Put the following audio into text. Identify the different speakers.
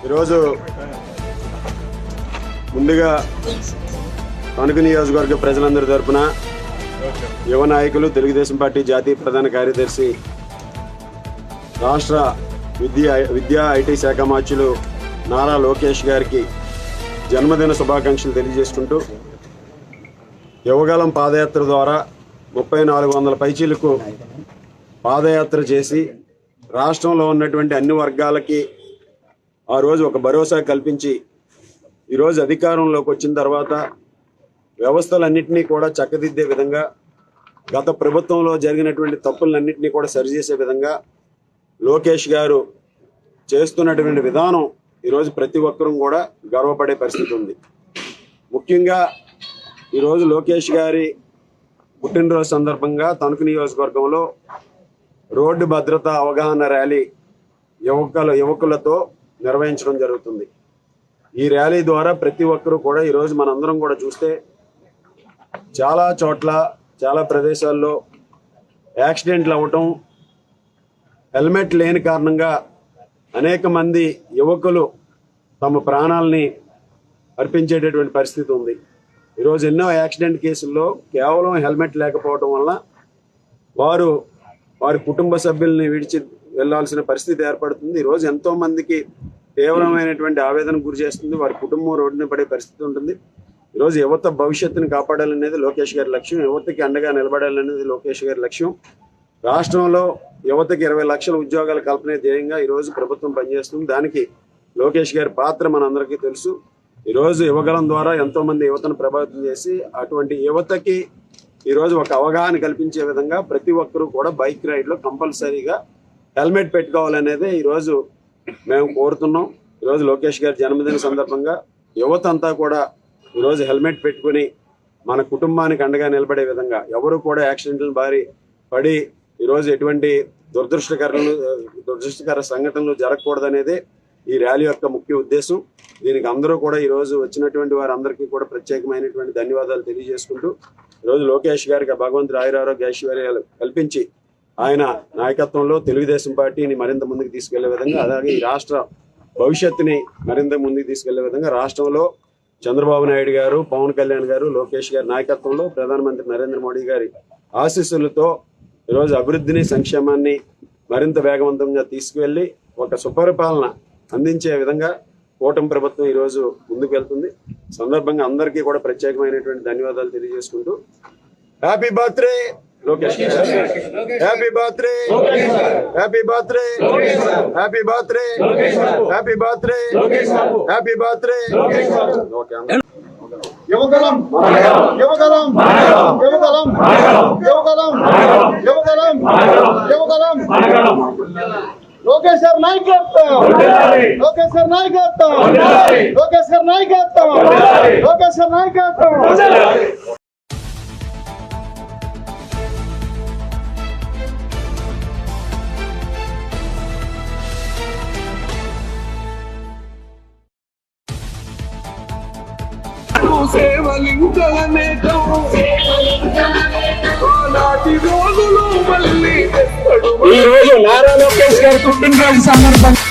Speaker 1: ఈరోజు ముందుగా తణుకు నియోజకవర్గ ప్రజలందరి తరపున యువ నాయకులు, తెలుగుదేశం పార్టీ జాతీయ ప్రధాన కార్యదర్శి, రాష్ట్ర విద్యా ఐటీ శాఖ మార్చులు నారా లోకేష్ గారికి జన్మదిన శుభాకాంక్షలు తెలియజేసుకుంటూ, యువగలం పాదయాత్ర ద్వారా 3400 పైచీలకు పాదయాత్ర చేసి రాష్ట్రంలో ఉన్నటువంటి అన్ని వర్గాలకి ఆ రోజు ఒక భరోసా కల్పించి ఈరోజు అధికారంలోకి వచ్చిన తర్వాత వ్యవస్థలన్నింటినీ కూడా చక్కదిద్దే విధంగా, గత ప్రభుత్వంలో జరిగినటువంటి తప్పులన్నింటినీ కూడా సరిచేసే విధంగా లోకేష్ గారు చేస్తున్నటువంటి విధానం ఈరోజు ప్రతి ఒక్కరూ కూడా గర్వపడే పరిస్థితి ఉంది. ముఖ్యంగా ఈరోజు లోకేష్ గారి పుట్టినరోజు సందర్భంగా తణుకు నియోజకవర్గంలో రోడ్డు భద్రత అవగాహన ర్యాలీ యువకులతో నిర్వహించడం జరుగుతుంది. ఈ ర్యాలీ ద్వారా ప్రతి ఒక్కరూ కూడా ఈరోజు మనందరం కూడా చూస్తే చాలా చోట్ల, చాలా ప్రదేశాల్లో యాక్సిడెంట్లు అవ్వటం, హెల్మెట్ లేని కారణంగా అనేక మంది యువకులు తమ ప్రాణాలని అర్పించేటటువంటి పరిస్థితి ఉంది. ఈరోజు ఎన్నో యాక్సిడెంట్ కేసుల్లో కేవలం హెల్మెట్ లేకపోవడం వల్ల వారి కుటుంబ సభ్యుల్ని విడిచి వెళ్లాల్సిన పరిస్థితి ఏర్పడుతుంది. ఈరోజు ఎంతో మందికి తీవ్రమైనటువంటి ఆవేదన గురి చేస్తుంది. వారి కుటుంబం రోడ్డున పడే పరిస్థితి ఉంటుంది. ఈరోజు యువత భవిష్యత్తును కాపాడాలనేది లోకేష్ గారి లక్ష్యం. యువతకి అండగా నిలబడాలనేది లోకేష్ గారి లక్ష్యం. రాష్ట్రంలో యువతకి 20 లక్షల ఉద్యోగాల కల్పనే ధ్యేయంగా ఈరోజు ప్రభుత్వం పనిచేస్తుంది. దానికి లోకేష్ గారి పాత్ర మనందరికీ తెలుసు. ఈరోజు యువగలం ద్వారా ఎంతో మంది యువతను ప్రభావితం చేసి అటువంటి యువతకి ఈరోజు ఒక అవగాహన కల్పించే విధంగా ప్రతి ఒక్కరూ కూడా బైక్ రైడ్లో కంపల్సరీగా హెల్మెట్ పెట్టుకోవాలనేది ఈరోజు మేము కోరుతున్నాం. ఈరోజు లోకేష్ గారి జన్మదిన సందర్భంగా యువత అంతా కూడా ఈరోజు హెల్మెట్ పెట్టుకుని మన కుటుంబానికి అండగా నిలబడే విధంగా, ఎవరు కూడా యాక్సిడెంట్ల బారి పడి ఈరోజు ఎటువంటి దురదృష్టకర సంఘటనలు జరగకూడదనేదే ఈ ర్యాలీ యొక్క ముఖ్య ఉద్దేశం. దీనికి అందరూ కూడా ఈరోజు వచ్చినటువంటి వారందరికీ కూడా ప్రత్యేకమైనటువంటి ధన్యవాదాలు తెలియజేసుకుంటూ, ఈరోజు లోకేష్ గారికి భగవంతుడు ఆయురారోగ్య ఐశ్వర్యాలు కల్పించి ఆయన నాయకత్వంలో తెలుగుదేశం పార్టీని మరింత ముందుకు తీసుకెళ్లే విధంగా, అలాగే ఈ రాష్ట్ర భవిష్యత్తుని మరింత ముందుకు తీసుకెళ్లే విధంగా రాష్ట్రంలో చంద్రబాబు నాయుడు గారు, పవన్ కళ్యాణ్ గారు, లోకేష్ గారి నాయకత్వంలో ప్రధానమంత్రి నరేంద్ర మోడీ గారి ఆశీస్సులతో ఈరోజు అభివృద్ధిని, సంక్షేమాన్ని మరింత వేగవంతంగా తీసుకువెళ్లి ఒక సుపరిపాలన అందించే విధంగా కూటమి ప్రభుత్వం ఈరోజు ముందుకు వెళ్తుంది. సందర్భంగా అందరికీ కూడా ప్రత్యేకమైనటువంటి ధన్యవాదాలు తెలియజేసుకుంటూ, happy birthday Lokesh, happy birthday, happy birthday, happy birthday, happy birthday, happy birthday.
Speaker 2: Yuvagalam Yuvagalam Yuvagalam Yuvagalam Yuvagalam Yuvagalam Lokesh గారి నాయకత్వం, లోకేష్ గారి నాయకత్వం, లోకేష్ గారి నాయకత్వం, లోకేష్ గారి నాయకత్వం.
Speaker 3: ఈ రోజు నారా లోకేష్ గారి పుట్టినరోజు సందర్భంగా